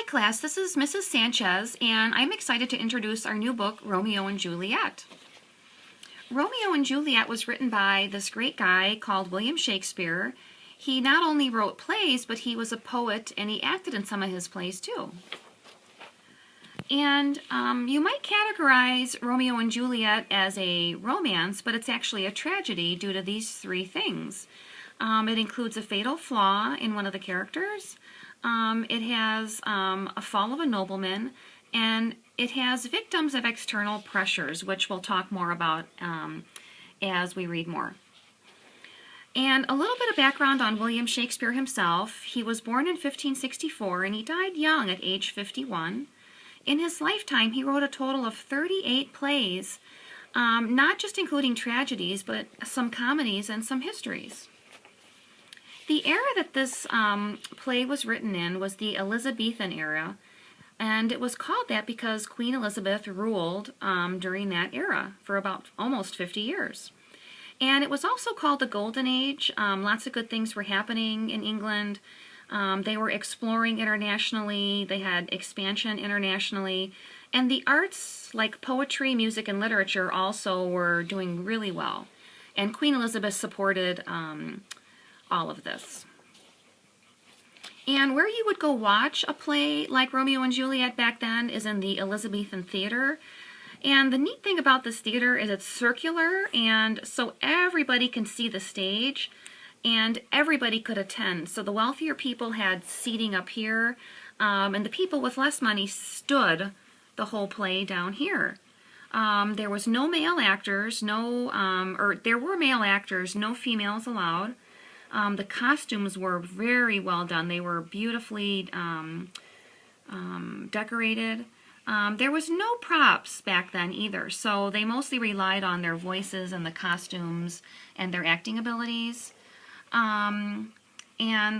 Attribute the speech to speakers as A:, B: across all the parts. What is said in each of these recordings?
A: class, this is Mrs. Sanchez, and I'm excited to introduce our new book, Romeo and Juliet. Romeo and Juliet was written by this great guy called William Shakespeare. He not only wrote plays, but he was a poet, and he acted in some of his plays too. And you might categorize Romeo and Juliet as a romance, but it's actually a tragedy due to these three things. It includes a fatal flaw in one of the characters. It has a fall of a nobleman, and it has victims of external pressures, which we'll talk more about as we read more. And a little bit of background on William Shakespeare himself. He was born in 1564, and he died young at age 51. In his lifetime, he wrote a total of 38 plays, not just including tragedies, but some comedies and some histories. The era that this play was written in was the Elizabethan era, and it was called that because Queen Elizabeth ruled during that era for about almost 50 years. And it was also called the Golden Age. Lots of good things were happening in England. They were exploring internationally. They had expansion internationally. And the arts, like poetry, music, and literature, also were doing really well. And Queen Elizabeth supported all of this. And where you would go watch a play like Romeo and Juliet back then is in the Elizabethan theater. And the neat thing about this theater is it's circular, and so everybody can see the stage and everybody could attend. So the wealthier people had seating up here, and the people with less money stood the whole play down here. There was no male actors, there were male actors, no females allowed. The costumes were very well done. They were beautifully decorated. There was no props back then either, so they mostly relied on their voices and the costumes and their acting abilities. And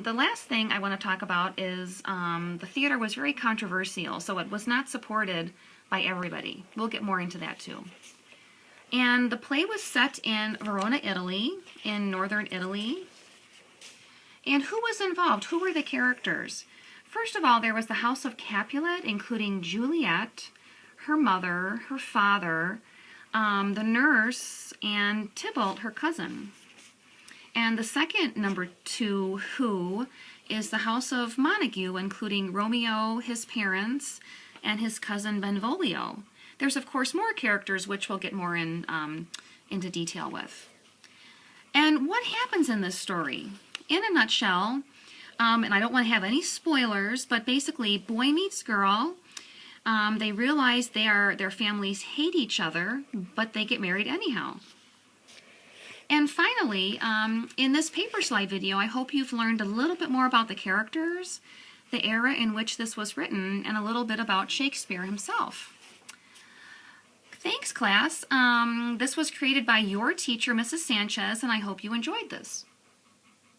A: the last thing I want to talk about is the theater was very controversial, so it was not supported by everybody. We'll get more into that too. And the play was set in Verona, Italy, in northern Italy. And who was involved? Who were the characters? First of all, there was the House of Capulet, including Juliet, her mother, her father, the nurse, and Tybalt, her cousin. And the second number two who is the House of Montague, including Romeo, his parents, and his cousin Benvolio. There's, of course, more characters, which we'll get more into detail with. And what happens in this story? In a nutshell, and I don't want to have any spoilers, but basically, boy meets girl. They realize their families hate each other, but they get married anyhow. And finally, in this paper slide video, I hope you've learned a little bit more about the characters, the era in which this was written, and a little bit about Shakespeare himself. Thanks, class. This was created by your teacher, Mrs. Sanchez, and I hope you enjoyed this.